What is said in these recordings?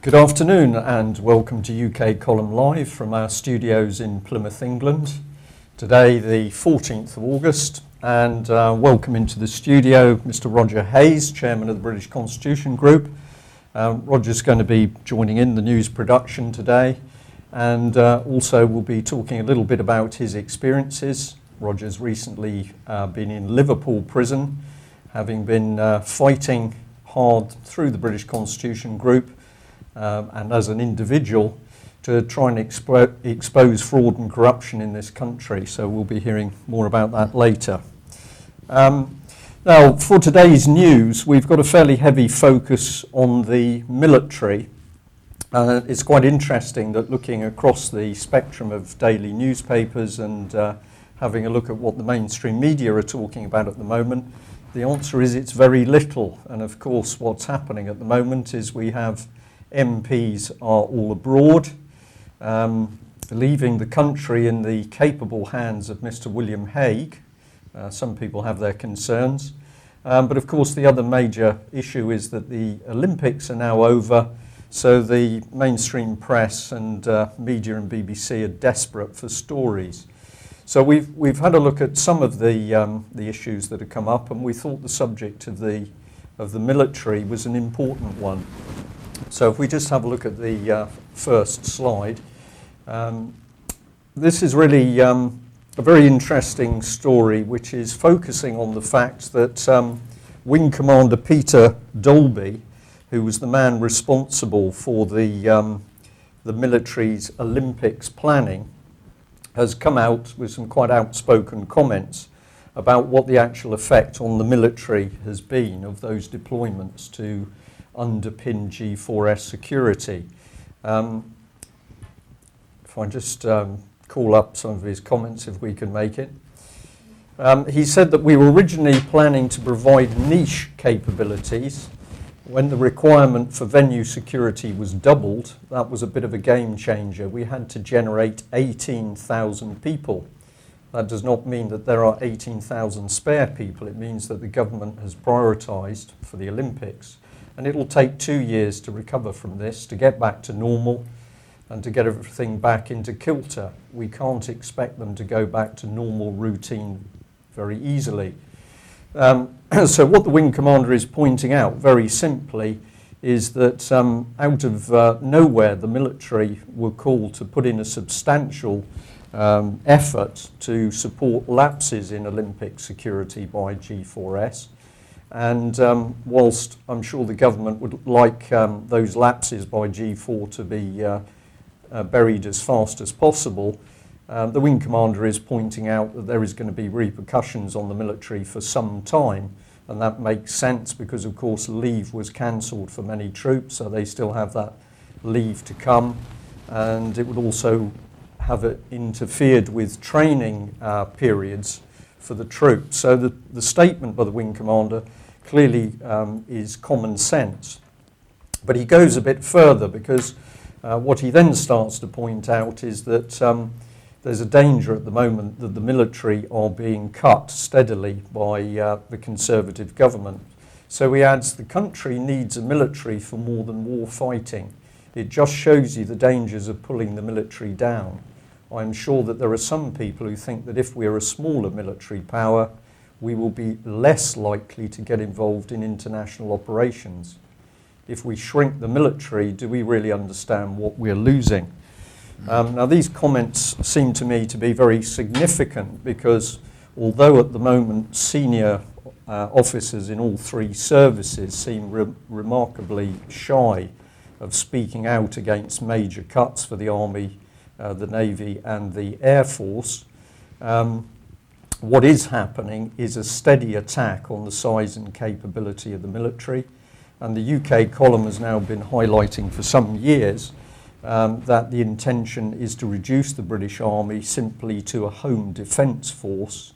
Good afternoon and welcome to UK Column Live from our studios in Plymouth, England. Today the 14th of August and welcome into the studio Mr. Roger Hayes, Chairman of the British Constitution Group. Roger's going to be joining in the news production today and also we'll be talking a little bit about his experiences. Roger's recently been in Liverpool prison, having been fighting hard through the British Constitution Group and as an individual to try and expose fraud and corruption in this country. So we'll be hearing more about that later. Now, for today's news, we've got a fairly heavy focus on the military. It's quite interesting that looking across the spectrum of daily newspapers and having a look at what the mainstream media are talking about at the moment, the answer is it's very little. And of course, what's happening at the moment is we have MPs are all abroad, leaving the country in the capable hands of Mr. William Hague. Some people have their concerns. But of course, the other major issue is that the Olympics are now over, so the mainstream press and media and BBC are desperate for stories. So we've had a look at some of the issues that have come up, and we thought the subject of the military was an important one. So if we just have a look at the first slide, this is really a very interesting story which is focusing on the fact that Wing Commander Peter Dolby, who was the man responsible for the military's Olympics planning, has come out with some quite outspoken comments about what the actual effect on the military has been of those deployments to underpin G4S security. If I just call up some of his comments, if we can make it. He said that we were originally planning to provide niche capabilities. When the requirement for venue security was doubled, that was a bit of a game changer. We had to generate 18,000 people. That does not mean that there are 18,000 spare people. It means that the government has prioritised for the Olympics. And it'll take 2 years to recover from this, to get back to normal and to get everything back into kilter. We can't expect them to go back to normal routine very easily. So what the Wing Commander is pointing out very simply is that out of nowhere the military were called to put in a substantial effort to support lapses in Olympic security by G4S. And whilst I'm sure the government would like those lapses by G4 to be buried as fast as possible, the Wing Commander is pointing out that there is going to be repercussions on the military for some time. And that makes sense because, of course, leave was cancelled for many troops, so they still have that leave to come. And it would also have interfered with training periods for the troops. So the statement by the Wing Commander clearly is common sense. But he goes a bit further because what he then starts to point out is that there's a danger at the moment that the military are being cut steadily by the Conservative government. So he adds, the country needs a military for more than war fighting. It just shows you the dangers of pulling the military down. I'm sure that there are some people who think that if we're a smaller military power, we will be less likely to get involved in international operations. If we shrink the military, do we really understand what we're losing? Now, these comments seem to me to be very significant because although at the moment senior officers in all three services seem remarkably shy of speaking out against major cuts for the Army, the Navy and the Air Force, what is happening is a steady attack on the size and capability of the military. And the UK column has now been highlighting for some years that the intention is to reduce the British Army simply to a home defence force,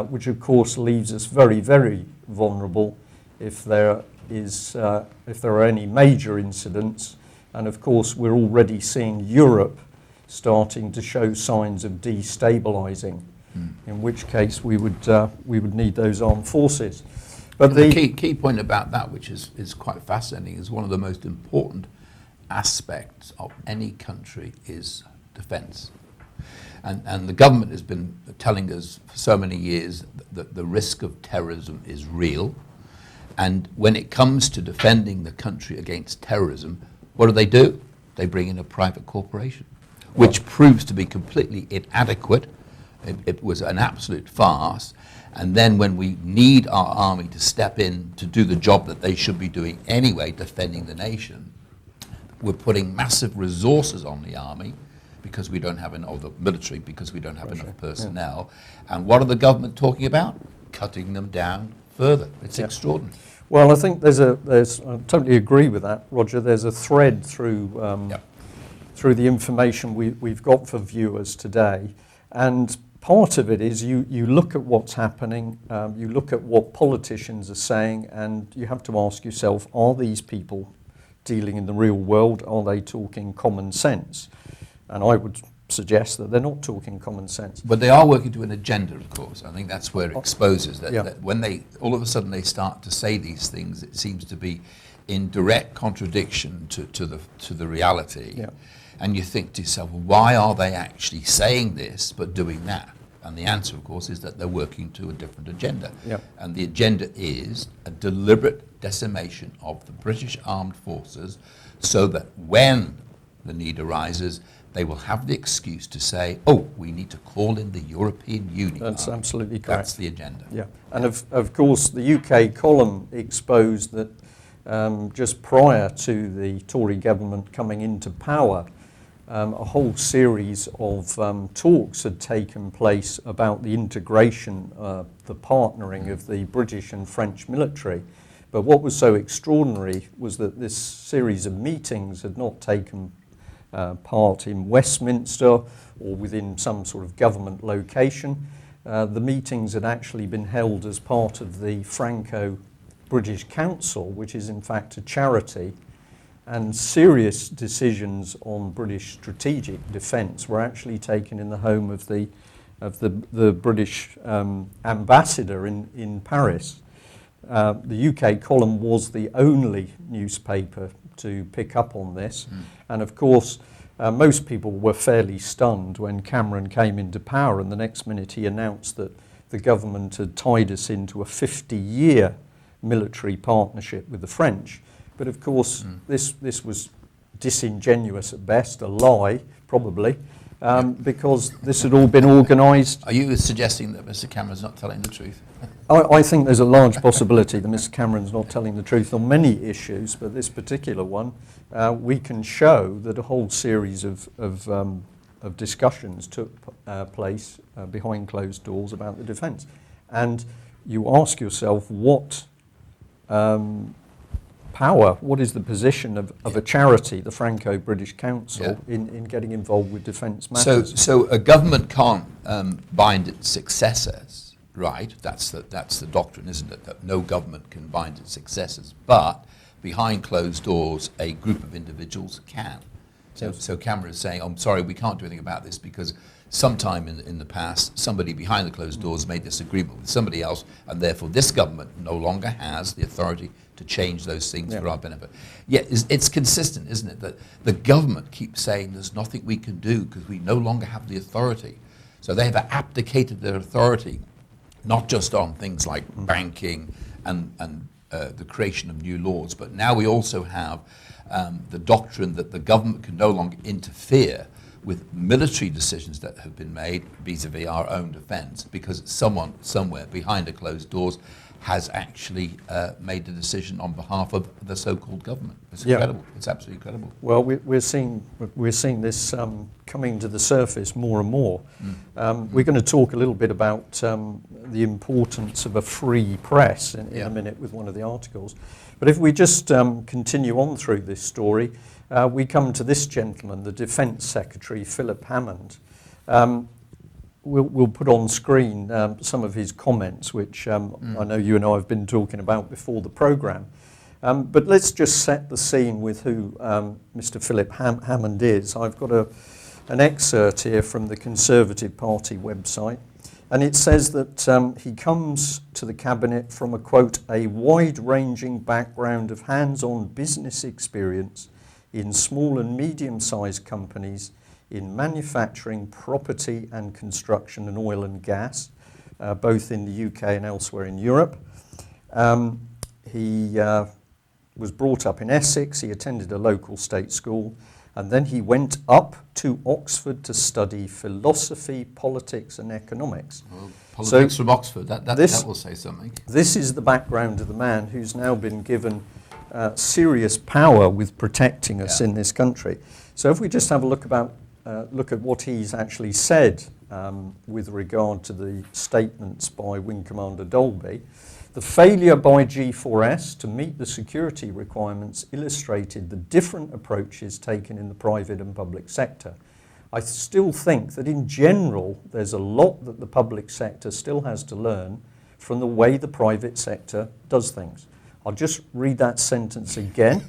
which of course leaves us very, very vulnerable if there are any major incidents. And of course we're already seeing Europe starting to show signs of destabilising. In which case we would need those armed forces. But the key point about that, which is quite fascinating, is one of the most important aspect of any country is defence. And the government has been telling us for so many years that the risk of terrorism is real. And when it comes to defending the country against terrorism, what do? They bring in a private corporation, which proves to be completely inadequate. It was an absolute farce. And then when we need our army to step in to do the job that they should be doing anyway, defending the nation, we're putting massive resources on the army because we don't have enough, the military, because we don't have enough personnel. Yeah. And what are the government talking about? Cutting them down further. It's extraordinary. Well, I think I totally agree with that, Roger. There's a thread through the information we've got for viewers today. And part of it is you look at what's happening, you look at what politicians are saying, and you have to ask yourself, are these people dealing in the real world? Are they talking common sense? And I would suggest that they're not talking common sense. But they are working to an agenda, of course. I think that's where it exposes that when they all of a sudden they start to say these things, it seems to be in direct contradiction to the reality. Yeah. And you think to yourself, well, why are they actually saying this but doing that? And the answer, of course, is that they're working to a different agenda. Yeah. And the agenda is a deliberate decimation of the British armed forces so that when the need arises, they will have the excuse to say, oh, we need to call in the European Union. That's absolutely correct. That's the agenda. Yeah. And of course, the UK column exposed that just prior to the Tory government coming into power, a whole series of talks had taken place about the integration, the partnering of the British and French military. But what was so extraordinary was that this series of meetings had not taken part in Westminster or within some sort of government location. The meetings had actually been held as part of the Franco-British Council, which is in fact a charity, and serious decisions on British strategic defence were actually taken in the home of the British ambassador in Paris. The UK column was the only newspaper to pick up on this. And of course, most people were fairly stunned when Cameron came into power, and the next minute he announced that the government had tied us into a 50-year military partnership with the French. But of course, this was disingenuous at best, a lie, probably, because this had all been organised. Are you suggesting that Mr. Cameron's not telling the truth? I think there's a large possibility that Mr. Cameron's not telling the truth on many issues, but this particular one, we can show that a whole series of discussions took place behind closed doors about the defence. And you ask yourself, what power, what is the position of a charity, the Franco-British Council, in getting involved with defence matters? So a government can't bind its successors. Right, that's the doctrine, isn't it? That no government can bind its successors, but behind closed doors, a group of individuals can. So Cameron is saying, I'm sorry, we can't do anything about this because sometime in the past, somebody behind the closed doors made this agreement with somebody else, and therefore this government no longer has the authority to change those things for our benefit. Yeah, it's consistent, isn't it? That the government keeps saying there's nothing we can do because we no longer have the authority. So they have abdicated their authority, not just on things like banking and the creation of new laws, but now we also have the doctrine that the government can no longer interfere with military decisions that have been made vis-a-vis our own defence, because someone somewhere behind the closed doors has actually made the decision on behalf of the so-called government. It's incredible. It's absolutely incredible. Well, we're seeing this coming to the surface more and more. We're going to talk a little bit about the importance of a free press in a minute with one of the articles. But if we just continue on through this story, we come to this gentleman, the Defence Secretary, Philip Hammond. We'll put on screen some of his comments, which I know you and I have been talking about before the programme. But let's just set the scene with who Mr. Philip Hammond is. I've got an excerpt here from the Conservative Party website, and it says that he comes to the Cabinet from a, quote, a wide-ranging background of hands-on business experience in small and medium-sized companies in manufacturing, property and construction and oil and gas, both in the UK and elsewhere in Europe. He was brought up in Essex. He attended a local state school, and then he went up to Oxford to study philosophy, politics and economics. Well, politics from Oxford, that will say something. This is the background of the man who's now been given serious power with protecting us in this country. So if we just have a look at what he's actually said with regard to the statements by Wing Commander Dolby. The failure by G4S to meet the security requirements illustrated the different approaches taken in the private and public sector. I still think that in general there's a lot that the public sector still has to learn from the way the private sector does things. I'll just read that sentence again.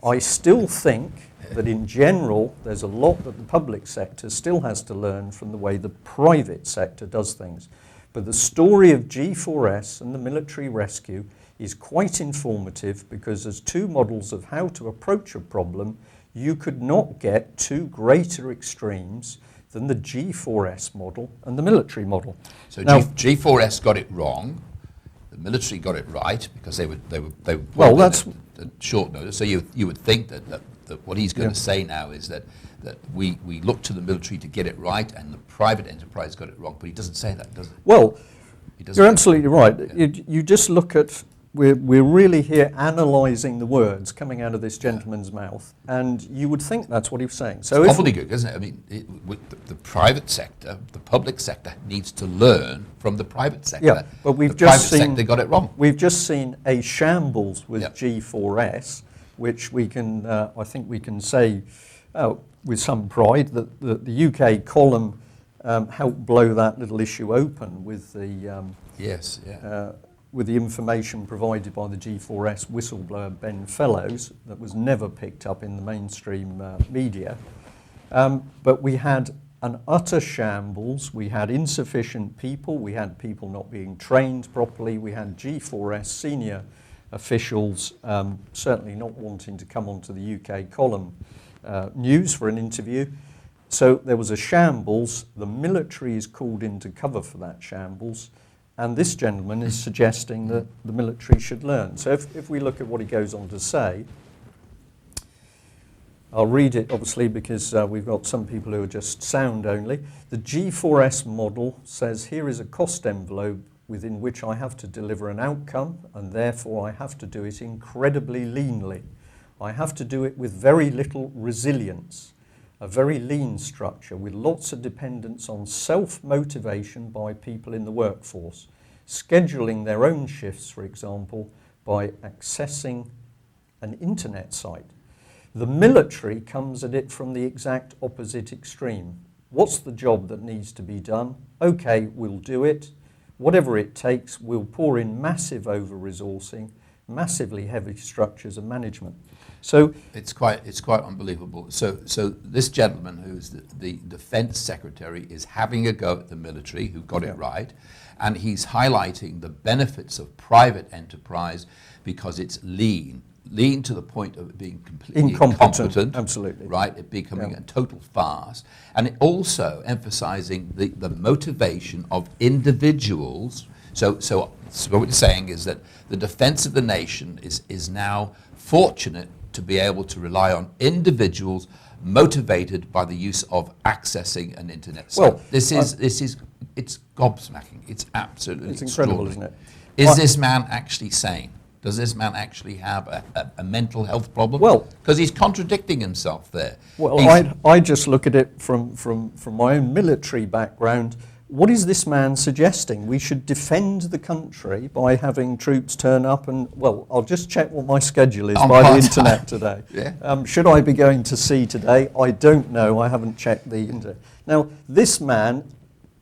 I still think that in general there's a lot that the public sector still has to learn from the way the private sector does things. But the story of G4S and the military rescue is quite informative because as two models of how to approach a problem, you could not get two greater extremes than the G4S model and the military model. So now, G4S got it wrong. The military got it right because they were well, that's at short notice. So you would think that what he's going to say now is that we look to the military to get it right and the private enterprise got it wrong, but he doesn't say that, does he? Well, you're absolutely right. Yeah. You just look at, we're really here analysing the words coming out of this gentleman's mouth, and you would think that's what he was saying. So it's gobbledygook, isn't it? I mean, with the private sector, the public sector needs to learn from the private sector. Yeah, but we've the just private seen sector got it wrong. We've just seen a shambles with G4S, which we can, I think we can say with some pride that the UK column helped blow that little issue open with the with the information provided by the G4S whistleblower Ben Fellows that was never picked up in the mainstream media. But we had an utter shambles. We had insufficient people. We had people not being trained properly. We had G4S senior officials certainly not wanting to come onto the UK column news for an interview. So there was a shambles. The military is called in to cover for that shambles. And this gentleman is suggesting that the military should learn. So if we look at what he goes on to say, I'll read it obviously because we've got some people who are just sound only. The G4S model says here is a cost envelope within which I have to deliver an outcome and therefore I have to do it incredibly leanly. I have to do it with very little resilience, a very lean structure with lots of dependence on self-motivation by people in the workforce, scheduling their own shifts, for example, by accessing an internet site. The military comes at it from the exact opposite extreme. What's the job that needs to be done? Okay, we'll do it. Whatever it takes, we'll pour in massive over-resourcing, massively heavy structures and management. So it's quite unbelievable. So this gentleman, who's the defense secretary, is having a go at the military, who got it right, and he's highlighting the benefits of private enterprise because it's lean to the point of it being completely incompetent. Absolutely. Right, it becoming a total farce. And it also emphasizing the motivation of individuals. So what we're saying is that the defense of the nation is now fortunate to be able to rely on individuals motivated by the use of accessing an internet site. Well, it's gobsmacking. It's absolutely incredible, isn't it? Is this man actually sane? Does this man actually have a mental health problem? Well, because he's contradicting himself there. Well, I just look at it from my own military background. What is this man suggesting? We should defend the country by having troops turn up and, well, I'll just check what my schedule is by the internet today. Should I be going to sea today? I don't know. I haven't checked the internet. Now, this man,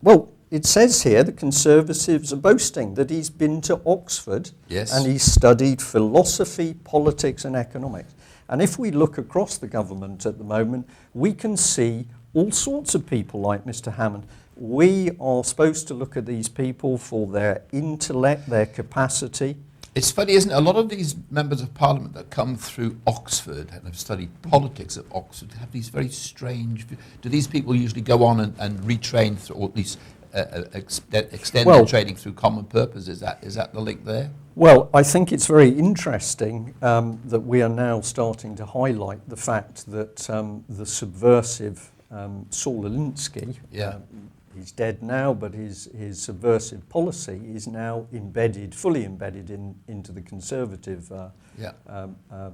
well, it says here the Conservatives are boasting that he's been to Oxford and he's studied philosophy, politics and economics. And if we look across the government at the moment, we can see all sorts of people like Mr. Hammond. We are supposed to look at these people for their intellect, their capacity. It's funny, isn't it? A lot of these members of parliament that come through Oxford and have studied politics at Oxford have these very strange... Do these people usually go on and retrain, through, or at least extend their training through Common Purpose? Is that the link there? Well, I think it's very interesting that we are now starting to highlight the fact that the subversive Saul Alinsky, he's dead now, but his subversive policy is now fully embedded into the Conservative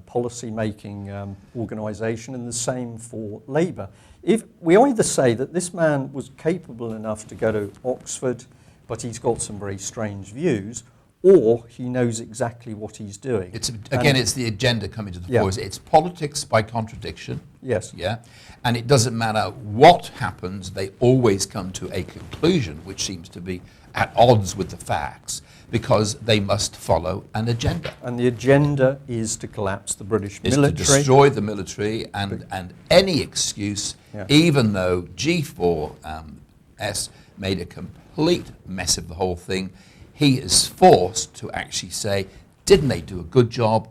policy-making organisation, and the same for Labour. If we either say that this man was capable enough to go to Oxford, but he's got some very strange views, or he knows exactly what he's doing. It's the agenda coming to the fore. It's politics by contradiction. Yes. Yeah. And it doesn't matter what happens, they always come to a conclusion which seems to be at odds with the facts, because they must follow an agenda. And the agenda is to collapse the British military. To destroy the military, and any excuse, even though G4S made a complete mess of the whole thing, he is forced to actually say, didn't they do a good job?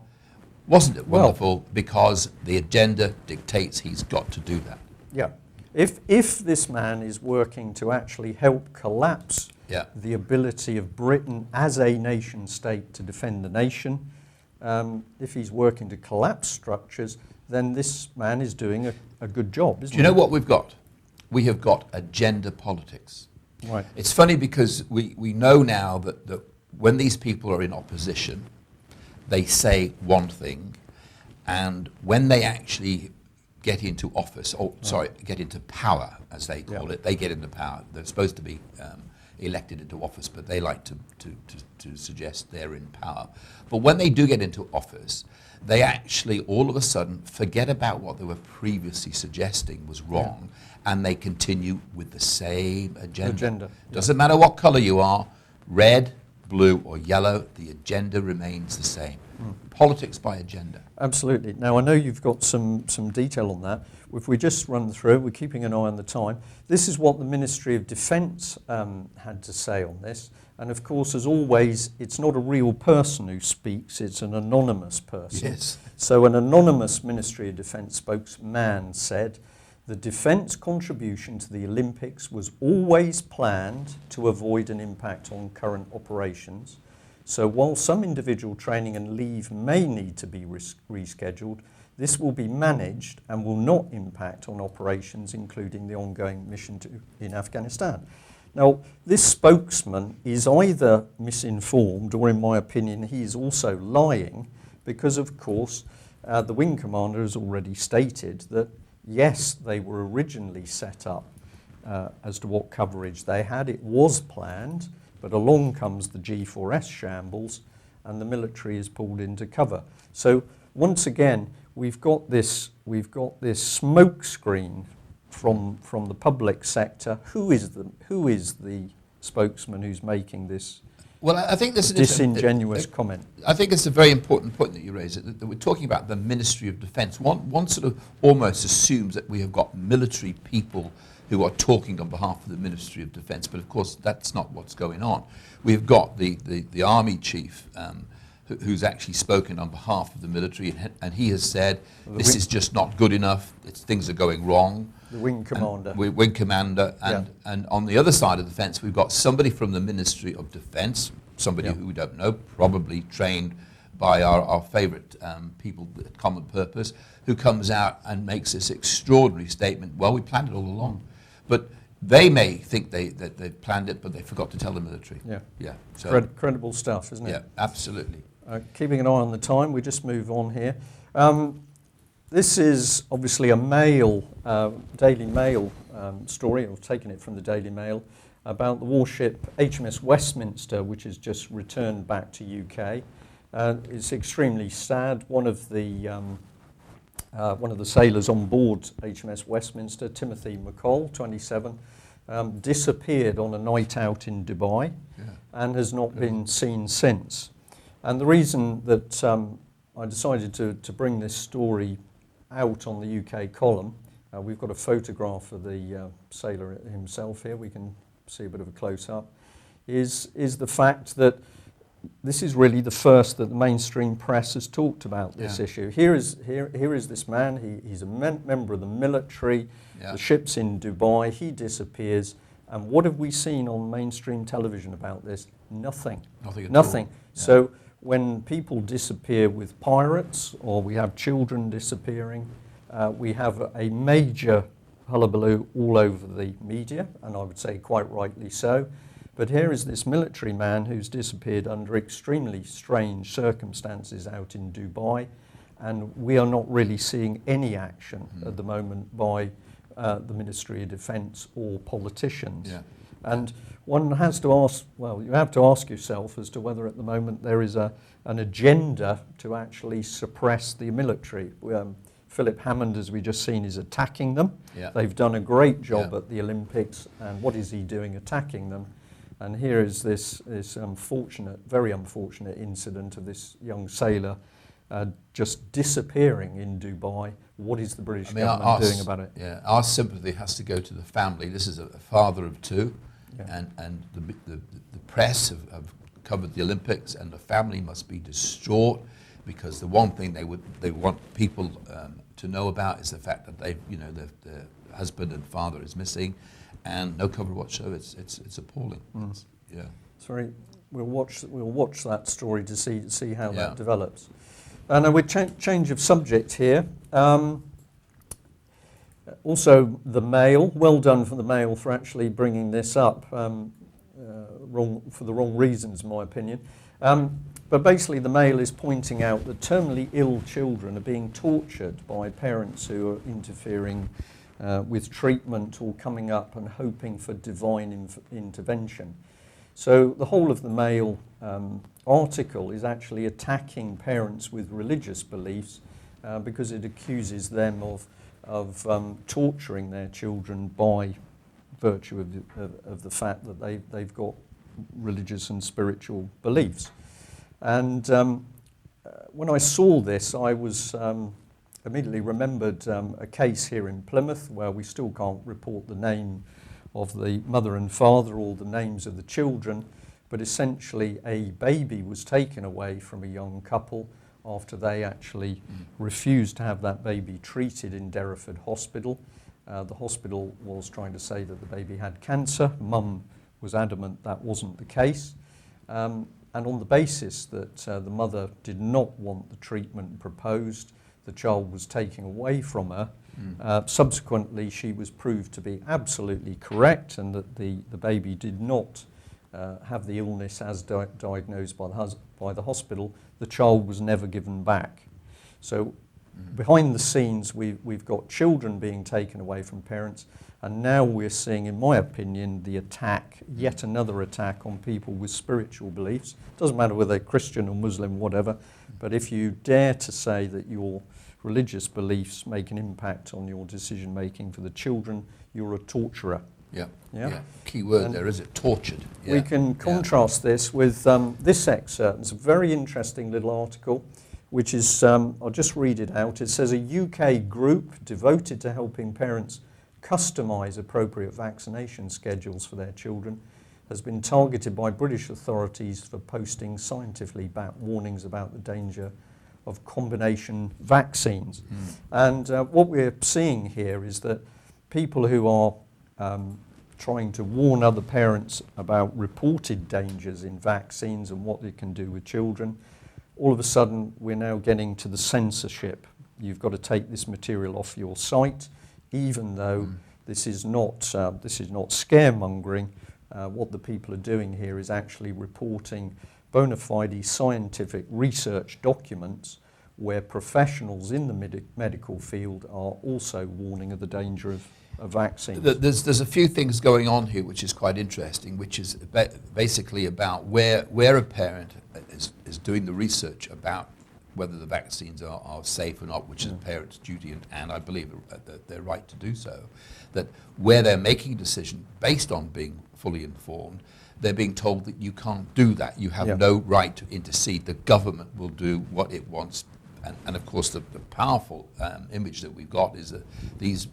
Wasn't it wonderful? Because the agenda dictates he's got to do that. Yeah. If this man is working to actually help collapse the ability of Britain as a nation state to defend the nation, if he's working to collapse structures, then this man is doing a good job, isn't he? Do you know what we've got? We have got agenda politics. Right. It's funny because we know now that when these people are in opposition, they say one thing, and when they actually get into office, get into power, as they call it, they get into power. They're supposed to be elected into office, but they like to suggest they're in power. But when they do get into office, they actually all of a sudden forget about what they were previously suggesting was wrong, and they continue with the same agenda. Doesn't matter what colour you are, red, blue or yellow, the agenda remains the same. Politics by agenda. Absolutely. Now, I know you've got some detail on that. If we just run through it, we're keeping an eye on the time. This is what the Ministry of Defence had to say on this. And of course, as always, it's not a real person who speaks, it's an anonymous person. Yes. So an anonymous Ministry of Defence spokesman said, the defence contribution to the Olympics was always planned to avoid an impact on current operations. So while some individual training and leave may need to be rescheduled, this will be managed and will not impact on operations, including the ongoing mission in Afghanistan. Now, this spokesman is either misinformed or, in my opinion, he is also lying because, of course, the wing commander has already stated that, yes, they were originally set up as to what coverage they had. It was planned, but along comes the G4S shambles and the military is pulled into cover. So once again, we've got this smokescreen from the public sector. Who is the spokesman who's making this I think this disingenuous comment? I think it's a very important point that you raise, that we're talking about the Ministry of Defence. One sort of almost assumes that we have got military people who are talking on behalf of the Ministry of Defence, but of course that's not what's going on. We've got the Army Chief who's actually spoken on behalf of the military, and he has said this is just not good enough, things are going wrong. The wing commander. Wing commander, and on the other side of the fence we've got somebody from the Ministry of Defence, somebody who we don't know, probably trained by our favourite people at Common Purpose, who comes out and makes this extraordinary statement, well, we planned it all along. But they may think that they planned it, but they forgot to tell the military. So credible stuff, isn't it? Yeah, absolutely. Keeping an eye on the time, we just move on here. This is obviously a Daily Mail story. I've taken it from the Daily Mail about the warship HMS Westminster, which has just returned back to UK. It's extremely sad. One of the sailors on board HMS Westminster, Timothy McCall, 27, disappeared on a night out in Dubai and has not been seen since. And the reason that I decided to bring this story out on the UK column, we've got a photograph of the sailor himself here, we can see a bit of a close-up, is the fact that this is really the first that the mainstream press has talked about this issue. Here is this man. He's a member of the military. Yeah. The ship's in Dubai. He disappears. And what have we seen on mainstream television about this? Nothing. Nothing. Yeah. So when people disappear with pirates, or we have children disappearing, we have a major hullabaloo all over the media, and I would say quite rightly so. But here is this military man who's disappeared under extremely strange circumstances out in Dubai, and we are not really seeing any action at the moment by the Ministry of Defence or politicians. Yeah. And one has to ask, well, you have to ask yourself as to whether at the moment there is an agenda to actually suppress the military. Philip Hammond, as we just seen, is attacking them. Yeah. They've done a great job at the Olympics, and what is he doing attacking them? And here is this unfortunate, very unfortunate incident of this young sailor just disappearing in Dubai. What is the British government doing about it? Yeah, our sympathy has to go to the family. This is a father of two, and the press have covered the Olympics, and the family must be distraught, because the one thing they want people to know about is the fact that their husband and father is missing, and no cover whatsoever. It's appalling. Sorry, we'll watch that story to see how that develops. And with change of subject here. Also, the Mail. Well done for the Mail for actually bringing this up. Wrong for the wrong reasons, in my opinion. But basically, the Mail is pointing out that terminally ill children are being tortured by parents who are interfering with treatment or coming up and hoping for divine intervention. So the whole of the Mail article is actually attacking parents with religious beliefs because it accuses them of torturing their children by virtue of the fact that they've got religious and spiritual beliefs. And when I saw this, I was immediately remembered a case here in Plymouth where we still can't report the name of the mother and father or the names of the children, but essentially a baby was taken away from a young couple after they actually refused to have that baby treated in Derriford Hospital. The hospital was trying to say that the baby had cancer. Mum was adamant that wasn't the case. And on the basis that the mother did not want the treatment proposed, the child was taken away from her. Subsequently, she was proved to be absolutely correct, and that the baby did not have the illness as diagnosed by the hospital. The child was never given back. So behind the scenes, we've got children being taken away from parents, and now we're seeing, in my opinion, the attack, yet another attack on people with spiritual beliefs. Doesn't matter whether they're Christian or Muslim, whatever, but if you dare to say that your religious beliefs make an impact on your decision making for the children, you're a torturer. Yeah. Key word there, is it? Tortured. Yeah. We can contrast this with this excerpt. It's a very interesting little article, which is, I'll just read it out. It says, a UK group devoted to helping parents customise appropriate vaccination schedules for their children has been targeted by British authorities for posting scientifically backed warnings about the danger of combination vaccines. And what we're seeing here is that people who are trying to warn other parents about reported dangers in vaccines and what they can do with children, all of a sudden we're now getting to the censorship. You've got to take this material off your site, even though this is not scaremongering. What the people are doing here is actually reporting bona fide scientific research documents where professionals in the medical field are also warning of the danger of vaccines. There's a few things going on here which is quite interesting, which is basically about where a parent is doing the research about whether the vaccines are safe or not, which is a parent's duty, and I believe that they're right to do so, that where they're making a decision based on being fully informed, they're being told that you can't do that. You have no right to intercede. The government will do what it wants And of course, the powerful image that we've got is that these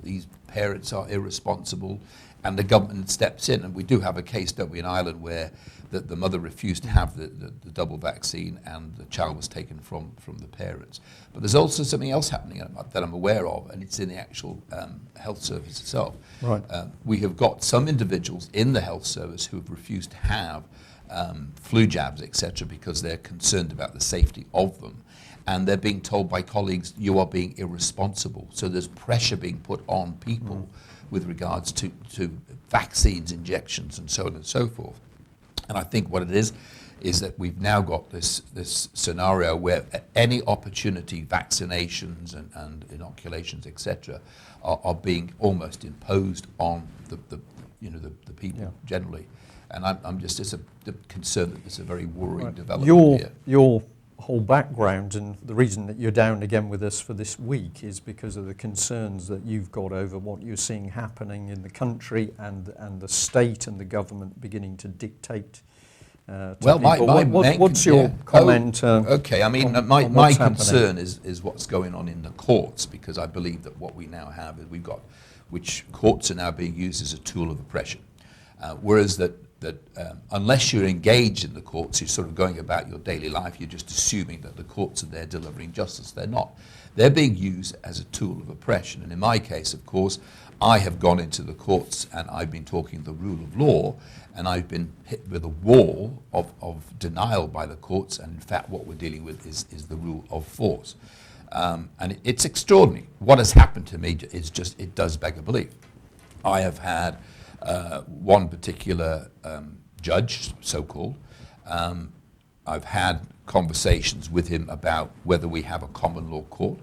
parents are irresponsible, and the government steps in. And we do have a case, don't we, in Ireland, where the mother refused to have the double vaccine, and the child was taken from the parents. But there's also something else happening that I'm aware of, and it's in the actual health service itself. Right. We have got some individuals in the health service who have refused to have flu jabs, etc., because they're concerned about the safety of them. And they're being told by colleagues, you are being irresponsible. So there's pressure being put on people with regards to vaccines, injections, and so on and so forth. And I think what it is that we've now got this scenario where at any opportunity, vaccinations and inoculations, etc., are being almost imposed on the people generally. And I'm just concerned that it's a very worrying development here. Your whole background and the reason that you're down again with us for this week is because of the concerns that you've got over what you're seeing happening in the country and the state and the government beginning to dictate to people. What's your comment? Okay, I mean, my concern is what's going on in the courts, because I believe that what we now have is which courts are now being used as a tool of oppression. Whereas that unless you're engaged in the courts, you're sort of going about your daily life, you're just assuming that the courts are there delivering justice. They're not. They're being used as a tool of oppression. And in my case, of course, I have gone into the courts and I've been talking the rule of law, and I've been hit with a wall of denial by the courts. And in fact, what we're dealing with is the rule of force. And it's extraordinary. What has happened to me is just, it does beg a belief. I have had one particular judge, so-called. I've had conversations with him about whether we have a common law court.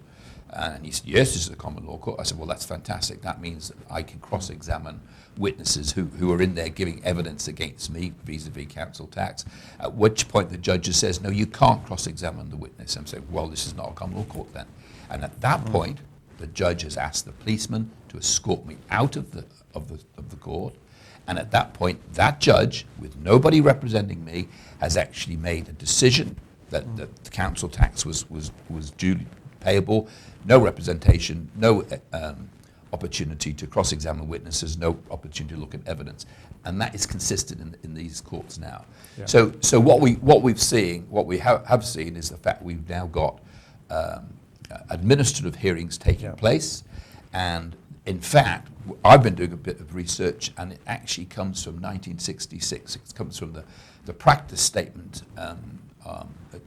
And he said, yes, this is a common law court. I said, well, that's fantastic. That means that I can cross-examine witnesses who are in there giving evidence against me vis-a-vis council tax, at which point the judge says, no, you can't cross-examine the witness. I'm saying, well, this is not a common law court then. And at that point, the judge has asked the policeman to escort me out of the court, and at that point, that judge, with nobody representing me, has actually made a decision that the council tax was duly payable, no representation, no opportunity to cross-examine witnesses, no opportunity to look at evidence, and that is consistent in these courts now. Yeah. So what we have seen is the fact we've now got administrative hearings taking place, and in fact, I've been doing a bit of research, and it actually comes from 1966. It comes from the practice statement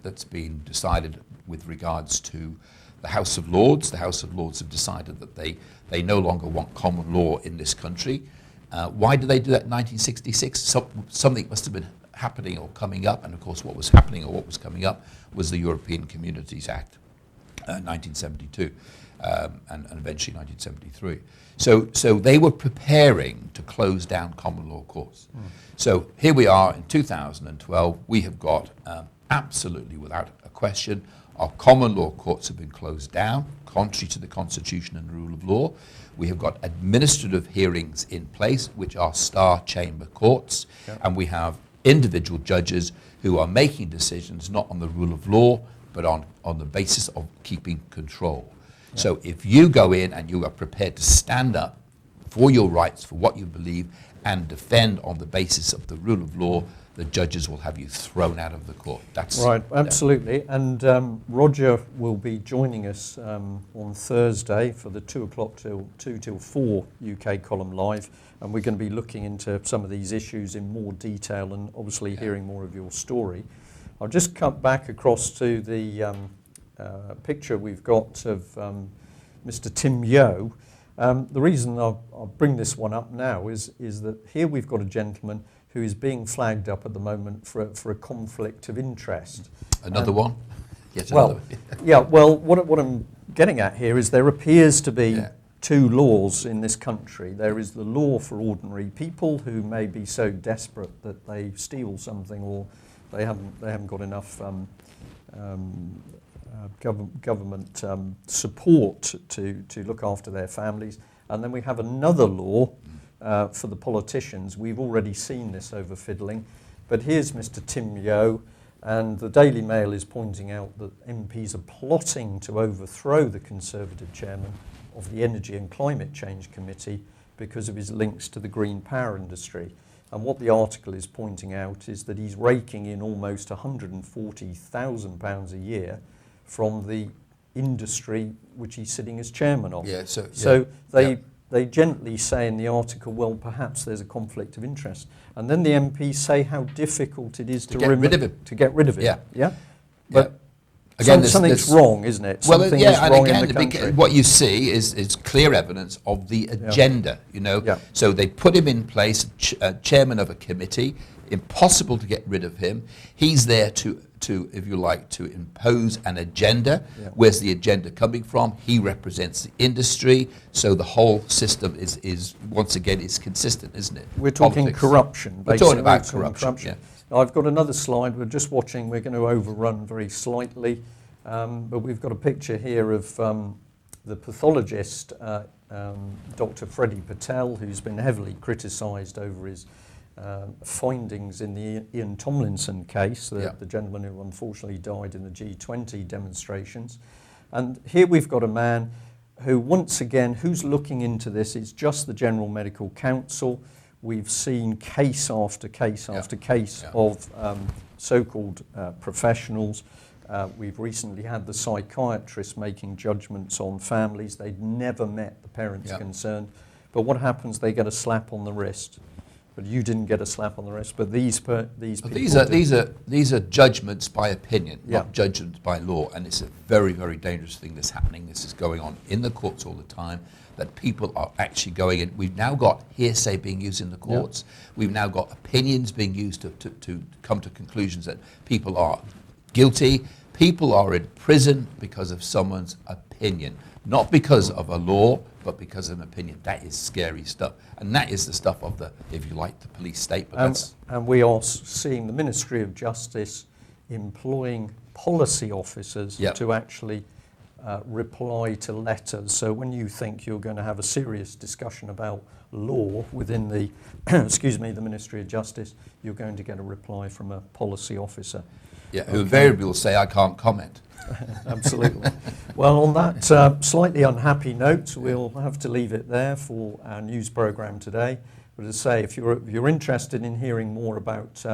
that's been decided with regards to the House of Lords. The House of Lords have decided that they no longer want common law in this country. Why did they do that in 1966? Something must have been happening or coming up, and of course what was happening or what was coming up was the European Communities Act, 1972. And eventually 1973. So they were preparing to close down common law courts. So here we are in 2012. We have got absolutely, without a question, our common law courts have been closed down, contrary to the Constitution and the rule of law. We have got administrative hearings in place, which are star chamber courts, and we have individual judges who are making decisions not on the rule of law, but on the basis of keeping control. So if you go in and you are prepared to stand up for your rights, for what you believe, and defend on the basis of the rule of law, the judges will have you thrown out of the court. That's right, absolutely. And Roger will be joining us on Thursday for the 2 o'clock till 2 till 4 UK column live, and we're going to be looking into some of these issues in more detail and obviously hearing more of your story. I'll just cut back across to the picture we've got of Mr. Tim Yeo. The reason I'll bring this one up now is that here we've got a gentleman who is being flagged up at the moment for a conflict of interest. Another one? Yes. Well, yeah. Well, what I'm getting at here is there appears to be two laws in this country. There is the law for ordinary people who may be so desperate that they steal something or they haven't got enough government support to look after their families. And then we have another law for the politicians. We've already seen this over fiddling. But here's Mr. Tim Yeo. And the Daily Mail is pointing out that MPs are plotting to overthrow the Conservative chairman of the Energy and Climate Change Committee because of his links to the green power industry. And what the article is pointing out is that he's raking in almost £140,000 a year from the industry which he's sitting as chairman of. Yeah, so they gently say in the article, well, perhaps there's a conflict of interest. And then the MPs say how difficult it is to get rid of him. To get rid of him. Yeah. But again, something's wrong, isn't it? Well, Something yeah, is and wrong again, in the country. what you see is clear evidence of the agenda, you know. Yeah. So they put him in place, chairman of a committee, impossible to get rid of him. He's there to if you like, to impose an agenda. Yeah. Where's the agenda coming from? He represents the industry, so the whole system is once again, is consistent, isn't it? We're talking Politics. corruption. We're talking about corruption, yeah. Now, I've got another slide. We're just watching. We're going to overrun very slightly. But we've got a picture here of the pathologist, Dr. Freddie Patel, who's been heavily criticised over his findings in the Ian Tomlinson case, the gentleman who unfortunately died in the G20 demonstrations. And here we've got a man who, once again, who's looking into this? It's just the General Medical Council. We've seen case after case after case of so-called professionals. We've recently had the psychiatrists making judgments on families. They'd never met the parents concerned. But what happens? They get a slap on the wrist. But you didn't get a slap on the wrist. But these people. These are judgments by opinion, not judgments by law, and it's a very, very dangerous thing that's happening. This is going on in the courts all the time. That people are actually going in. We've now got hearsay being used in the courts. We've now got opinions being used to come to conclusions that people are guilty. People are in prison because of someone's opinion, not because of a law, but because of an opinion. That is scary stuff. And that is the stuff of the, if you like, the police state. But and we are seeing the Ministry of Justice employing policy officers to actually reply to letters. So when you think you're going to have a serious discussion about law within the, the Ministry of Justice, you're going to get a reply from a policy officer. Yeah, who invariably will say, I can't comment. Absolutely. Well, on that slightly unhappy note, we'll have to leave it there for our news programme today. But as I say, if you're interested in hearing more about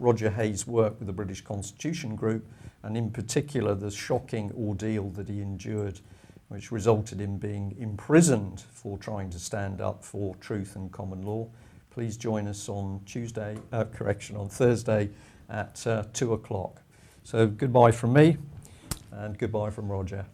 Roger Hayes' work with the British Constitution Group, and in particular the shocking ordeal that he endured, which resulted in being imprisoned for trying to stand up for truth and common law, please join us on Thursday at 2 o'clock. So goodbye from me and goodbye from Roger.